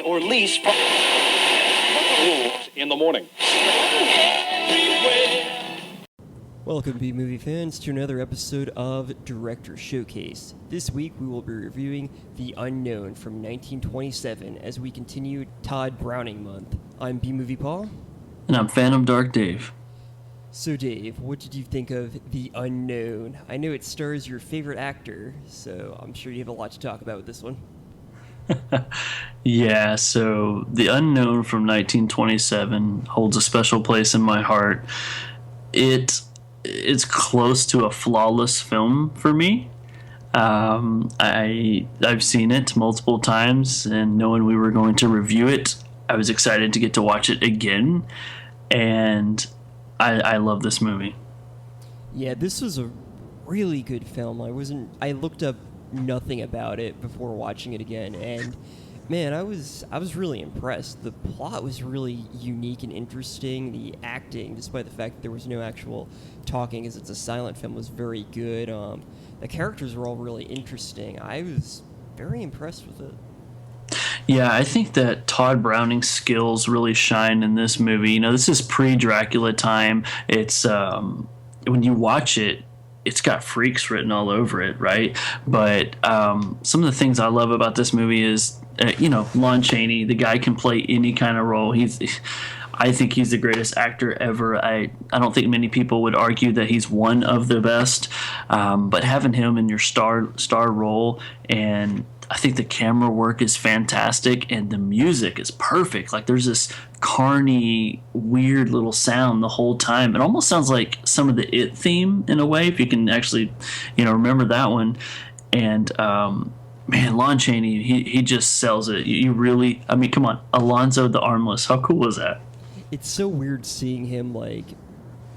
or lease rules in the morning. Welcome, B-movie fans, to another episode of Director Showcase. This week we will be reviewing The Unknown from 1927 as we continue Tod Browning Month. I'm B-movie Paul. And I'm Phantom Dark Dave. So Dave, what did you think of The Unknown? I know it stars your favorite actor, so I'm sure you have a lot to talk about with this one. Yeah, so The Unknown from 1927 holds a special place in my heart. It's close to a flawless film for me. I've seen it multiple times, and knowing we were going to review it, I was excited to get to watch it again, and I love this movie. Yeah, this was a really good film. I looked up nothing about it before watching it again, and man, I was really impressed. The plot was really unique and interesting. The acting, despite the fact that there was no actual talking as it's a silent film, was very good. The characters were all really interesting. I was very impressed with it. Yeah, I think that Tod Browning's skills really shine in this movie. You know, this is pre-Dracula time. It's when you watch it, it's got freaks written all over it, right? But some of the things I love about this movie is, Lon Chaney. The guy can play any kind of role. I think he's the greatest actor ever. I don't think many people would argue that he's one of the best. But having him in your star role, and I think the camera work is fantastic, and the music is perfect. Like, there's this carny, weird little sound the whole time. It almost sounds like some of the It theme in a way, if you can actually, remember that one. And man, Lon Chaney, he just sells it. You really, I mean, come on, Alonzo the Armless. How cool was that? It's so weird seeing him like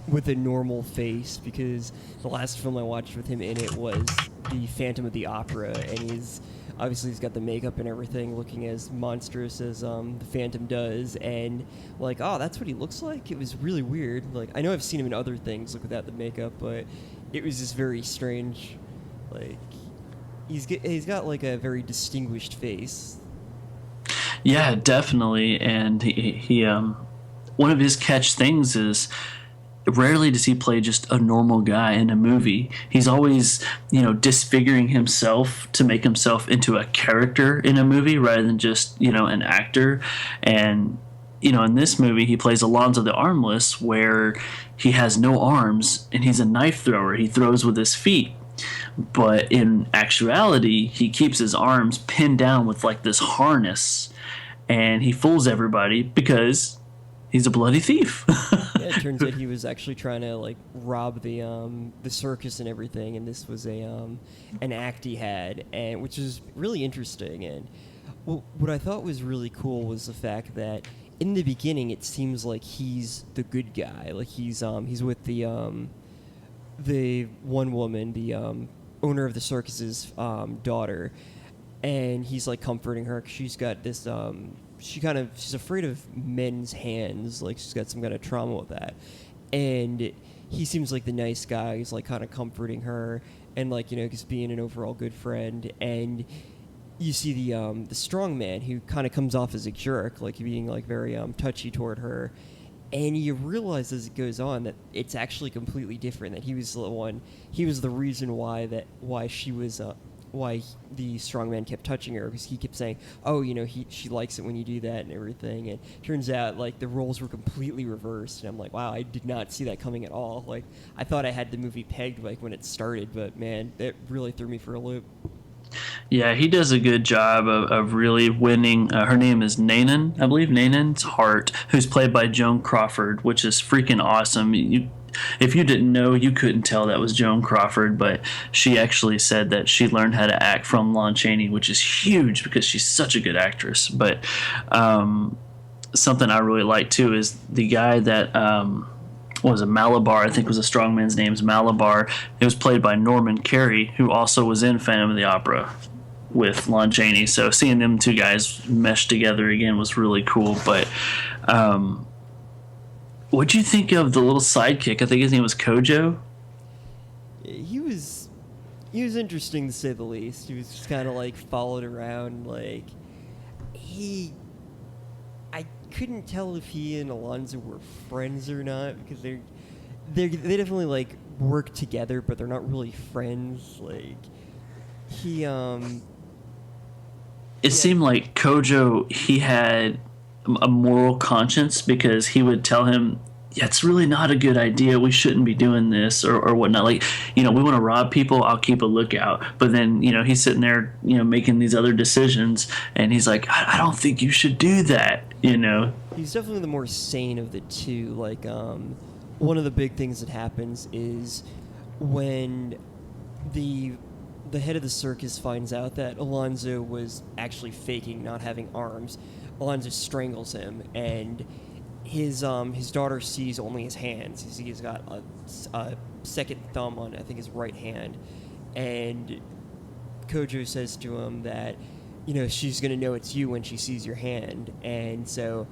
with a normal face, because the last film I watched with him in it was The Phantom of the Opera, and he's got the makeup and everything, looking as monstrous as the Phantom does, and like, oh, that's what he looks like? It was really weird. Like, I know I've seen him in other things, like without the makeup, but it was just very strange. Like, he's got like a very distinguished face. Yeah, definitely. And he one of his catch things is, rarely does he play just a normal guy in a movie. He's always, disfiguring himself to make himself into a character in a movie rather than just, an actor. And, in this movie, he plays Alonzo the Armless, where he has no arms and he's a knife thrower. He throws with his feet. But in actuality, he keeps his arms pinned down with like this harness, and he fools everybody because he's a bloody thief. Yeah, it turns out he was actually trying to like rob the circus and everything, and this was an act he had, and which is really interesting. And what I thought was really cool was the fact that in the beginning it seems like he's the good guy, like he's with the one woman, the owner of the circus's daughter, and he's like comforting her 'cause she's got this she's afraid of men's hands, like she's got some kind of trauma with that, and he seems like the nice guy. He's like kind of comforting her and like, just being an overall good friend. And you see the strong man who kind of comes off as a jerk, like being like very touchy toward her, and you realize as it goes on that it's actually completely different, that he was the reason why she was why the strong man kept touching her, because he kept saying, oh, she likes it when you do that and everything. And turns out like the roles were completely reversed, and I'm like, wow, I did not see that coming at all. Like, I thought I had the movie pegged like when it started, but man, it really threw me for a loop. Yeah, he does a good job of really winning. Her name is Nanan, I believe, Nanan's Heart, who's played by Joan Crawford, which is freaking awesome. If you didn't know, you couldn't tell that was Joan Crawford, but she actually said that she learned how to act from Lon Chaney, which is huge because she's such a good actress. But something I really like too is the guy that was a Malabar, I think was a strongman's name, is Malabar. It was played by Norman Carey, who also was in Phantom of the Opera with Lon Chaney. So seeing them two guys mesh together again was really cool. But what'd you think of the little sidekick? I think his name was Kojo. He was interesting, to say the least. He was just kind of like followed around. Like, I couldn't tell if he and Alonzo were friends or not, because they definitely like work together, but they're not really friends. Like he It seemed like Kojo, he had a moral conscience because he would tell him, yeah, it's really not a good idea. We shouldn't be doing this or whatnot. Like, we want to rob people. I'll keep a lookout. But then, he's sitting there, making these other decisions. And he's like, I don't think you should do that, He's definitely the more sane of the two. Like, one of the big things that happens is when the head of the circus finds out that Alonzo was actually faking not having arms, Alonzo strangles him, and his daughter sees only his hands. He's got a second thumb on, I think, his right hand, and Kojo says to him that, she's gonna know it's you when she sees your hand, and so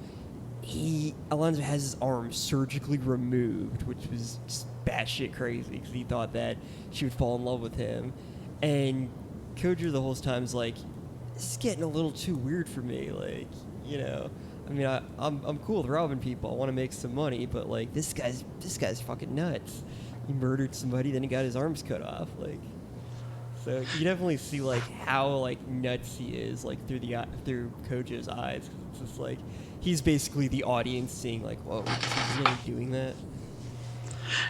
Alonzo has his arm surgically removed, which was just batshit crazy because he thought that she would fall in love with him. And Kojo the whole time is like, this is getting a little too weird for me. Like, I mean, I'm cool with robbing people. I want to make some money, but like, this guy's fucking nuts. He murdered somebody, then he got his arms cut off. Like, so you definitely see like how like nuts he is, like through Kojo's eyes. It's just like he's basically the audience seeing like, whoa, is he really doing that?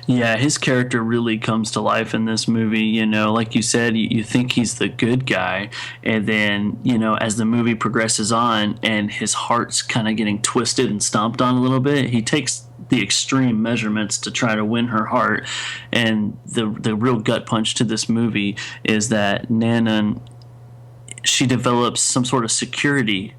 Yeah, his character really comes to life in this movie. Like you said, you think he's the good guy, and then as the movie progresses on and his heart's kind of getting twisted and stomped on a little bit, he takes the extreme measurements to try to win her heart. And the real gut punch to this movie is that Nana, she develops some sort of security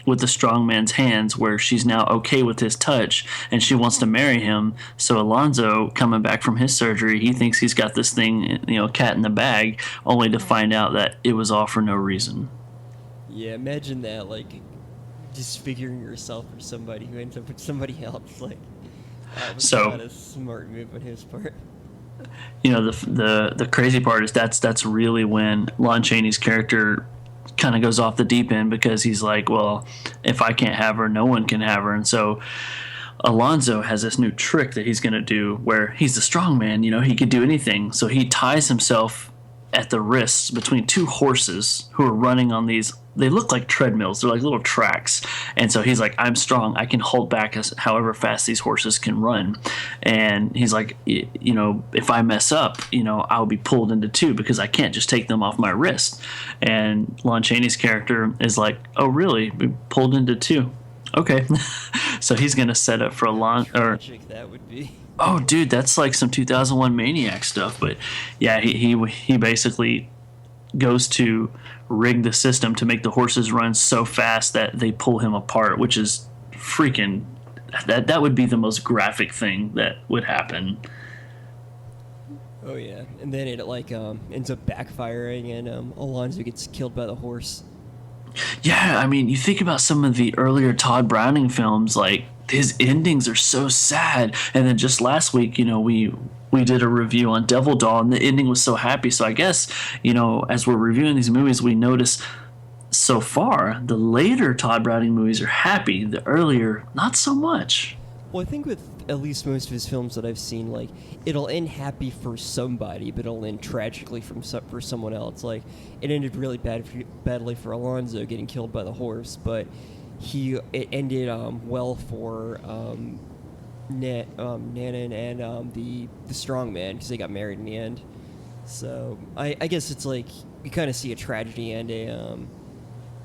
with the strong man's hands, where she's now okay with his touch and she wants to marry him. So Alonzo, coming back from his surgery, he thinks he's got this thing, cat in the bag, only to find out that it was all for no reason. Yeah, imagine that, like disfiguring yourself for somebody who ends up with somebody else. Like, that was not a smart move on his part. The crazy part is that's really when Lon Chaney's character kind of goes off the deep end, because he's like, well, if I can't have her, no one can have her. And so Alonzo has this new trick that he's going to do, where he's the strong man, he could do anything. So he ties himself at the wrists between two horses who are running on these, they look like treadmills, they're like little tracks. And so he's like, I'm strong, I can hold back however fast these horses can run. And he's like, if I mess up, I'll be pulled into two, because I can't just take them off my wrist. And Lon Chaney's character is like, oh really, we pulled into two, okay. So he's gonna set up for Tragic that would be. Oh, dude, that's like some 2001 Maniac stuff. But yeah, he basically goes to rig the system to make the horses run so fast that they pull him apart, which is freaking, that would be the most graphic thing that would happen. Oh yeah, and then it like ends up backfiring, and Alonzo gets killed by the horse. Yeah, I mean, you think about some of the earlier Tod Browning films, like his endings are so sad. And then just last week, we did a review on Devil Doll, and the ending was so happy. So I guess, as we're reviewing these movies, we notice so far the later Tod Browning movies are happy, the earlier not so much. Well, I think with at least most of his films that I've seen, like, it'll end happy for somebody, but it'll end tragically for someone else. Like, it ended really badly for Alonzo getting killed by the horse, but it ended well for Nana and the strong man, because they got married in the end. So I guess it's like you kind of see a tragedy and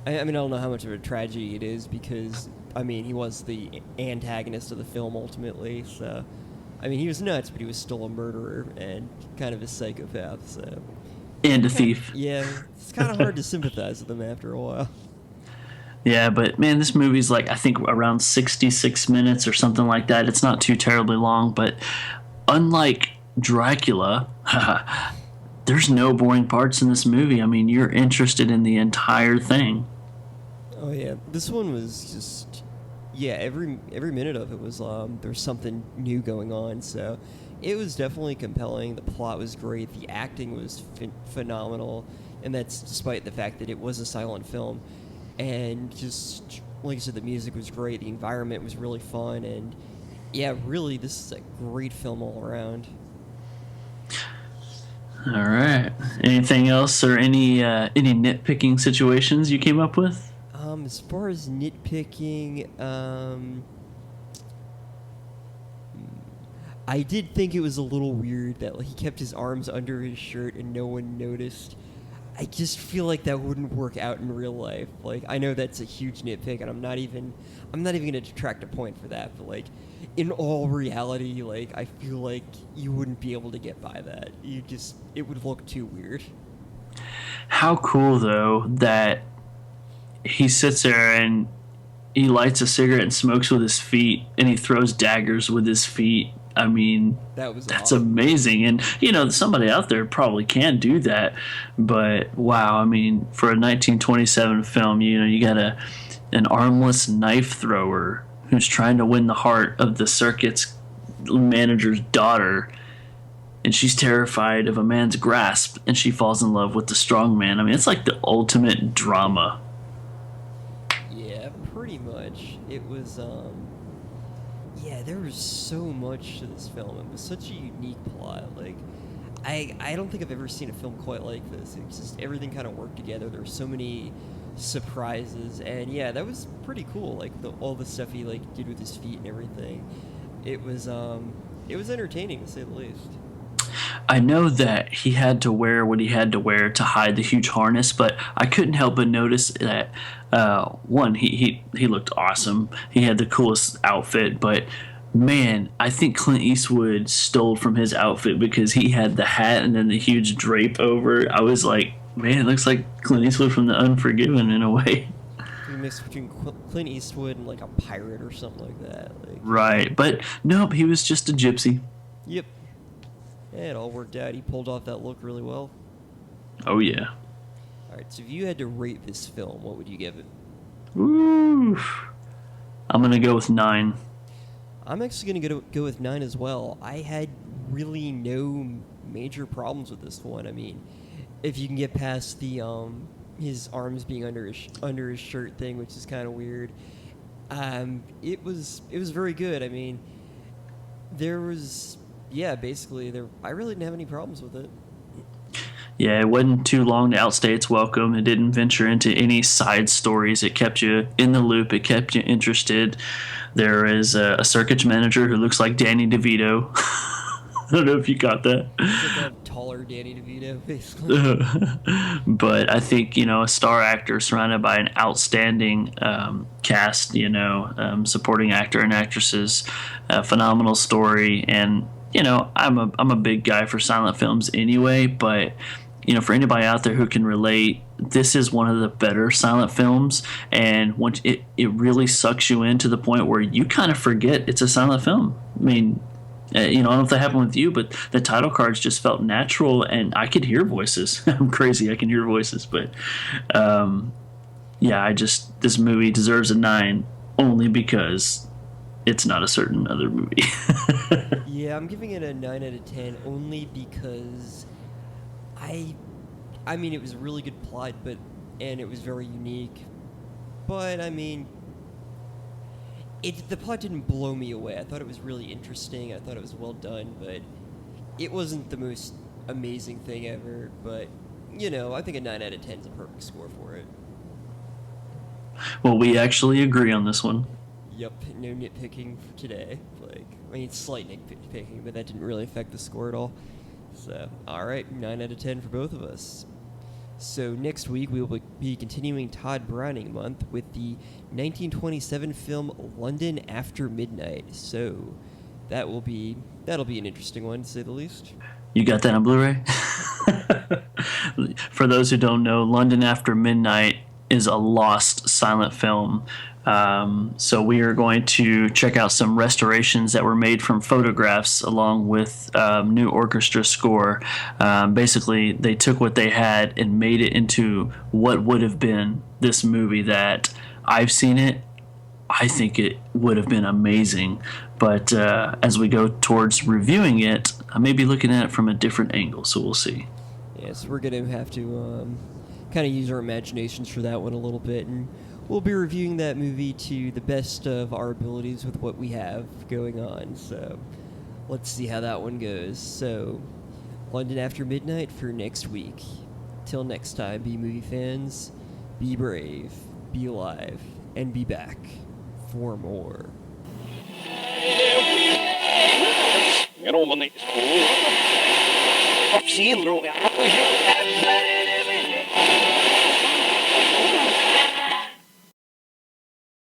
I mean, I don't know how much of a tragedy it is, because I mean, he was the antagonist of the film ultimately. So I mean, he was nuts, but he was still a murderer and kind of a psychopath. So And a thief. Yeah, it's kind of hard to sympathize with him after a while. Yeah, but man, this movie's like, I think around 66 minutes or something like that. It's not too terribly long, but unlike Dracula, there's no boring parts in this movie. I mean, you're interested in the entire thing. Oh yeah, this one was just, yeah, every minute of it was there's something new going on. So it was definitely compelling. The plot was great. The acting was phenomenal, and that's despite the fact that it was a silent film. And just like I said, the music was great, the environment was really fun, and yeah, really, this is a great film all around. All right. Anything else or any nitpicking situations you came up with? As far as nitpicking, I did think it was a little weird that like, he kept his arms under his shirt and no one noticed. I just feel like that wouldn't work out in real life. Like I know that's a huge nitpick, and I'm not even gonna detract a point for that. But like in all reality, like I feel like you wouldn't be able to get by that. It would look too weird. How cool though that he sits there and he lights a cigarette and smokes with his feet, and he throws daggers with his feet. I mean, That was that's awesome. amazing. And, somebody out there probably can do that. But, wow, I mean, for a 1927 film, you got an armless knife thrower who's trying to win the heart of the circus manager's daughter. And she's terrified of a man's grasp, and she falls in love with the strong man. I mean, it's like the ultimate drama. Yeah, pretty much. It was yeah, there was so much to this film. It was such a unique plot. Like I don't think I've ever seen a film quite like this. It's just everything kind of worked together. There were so many surprises, and yeah, that was pretty cool. Like all the stuff he like did with his feet and everything. It was entertaining to say the least. I know that he had to wear what he had to wear to hide the huge harness, but I couldn't help but notice that one, he looked awesome. He had the coolest outfit, but man, I think Clint Eastwood stole from his outfit because he had the hat and then the huge drape over. I was like, man, it looks like Clint Eastwood from The Unforgiven in a way. A mix between Clint Eastwood and like a pirate or something like that. Like, Right, but nope, he was just a gypsy. yep. Yeah, it all worked out. He pulled off that look really well. Oh yeah. All right, so if you had to rate this film, what would you give it? Ooh. I'm gonna go with 9. I'm actually going to go with 9 as well. I had really no major problems with this one. I mean, if you can get past the his arms being under his shirt thing, which is kind of weird, it was very good. I mean, there was basically there. I really didn't have any problems with it. Yeah, it wasn't too long to outstay its welcome. It didn't venture into any side stories. It kept you in the loop. It kept you interested. There is a circus manager who looks like Danny DeVito. I don't know if you got that. It's like a taller Danny DeVito, basically. But I think, a star actor surrounded by an outstanding cast, supporting actor and actresses, a phenomenal story. And, I'm a big guy for silent films anyway, but for anybody out there who can relate, this is one of the better silent films, and once it really sucks you in to the point where you kind of forget it's a silent film. I mean, I don't know if that happened with you, but the title cards just felt natural, and I could hear voices. I'm crazy, I can hear voices, but this movie deserves a 9 only because it's not a certain other movie. Yeah, I'm giving it a 9 out of 10 only because I mean, it was a really good plot, and it was very unique. But I mean, the plot didn't blow me away. I thought it was really interesting. I thought it was well done, but it wasn't the most amazing thing ever. But I think a 9 out of 10 is a perfect score for it. Well, we actually agree on this one. Yep, no nitpicking for today. I mean, slight nitpicking, but that didn't really affect the score at all. So, all right, 9 out of 10 for both of us. So next week we will be continuing Tod Browning Month with the 1927 film London After Midnight. So that'll be an interesting one, to say the least. You got that on Blu-ray? For those who don't know, London After Midnight is a lost silent film. So we are going to check out some restorations that were made from photographs along with new orchestra score. Basically, they took what they had and made it into what would have been this movie that I've seen it. I think it would have been amazing. But as we go towards reviewing it, I may be looking at it from a different angle, so we'll see. Yeah, so we're going to have to kind of use our imaginations for that one a little bit, and we'll be reviewing that movie to the best of our abilities with what we have going on. So let's see how that one goes. So London After Midnight for next week. Till next time, be movie fans, be brave, be alive, and be back for more.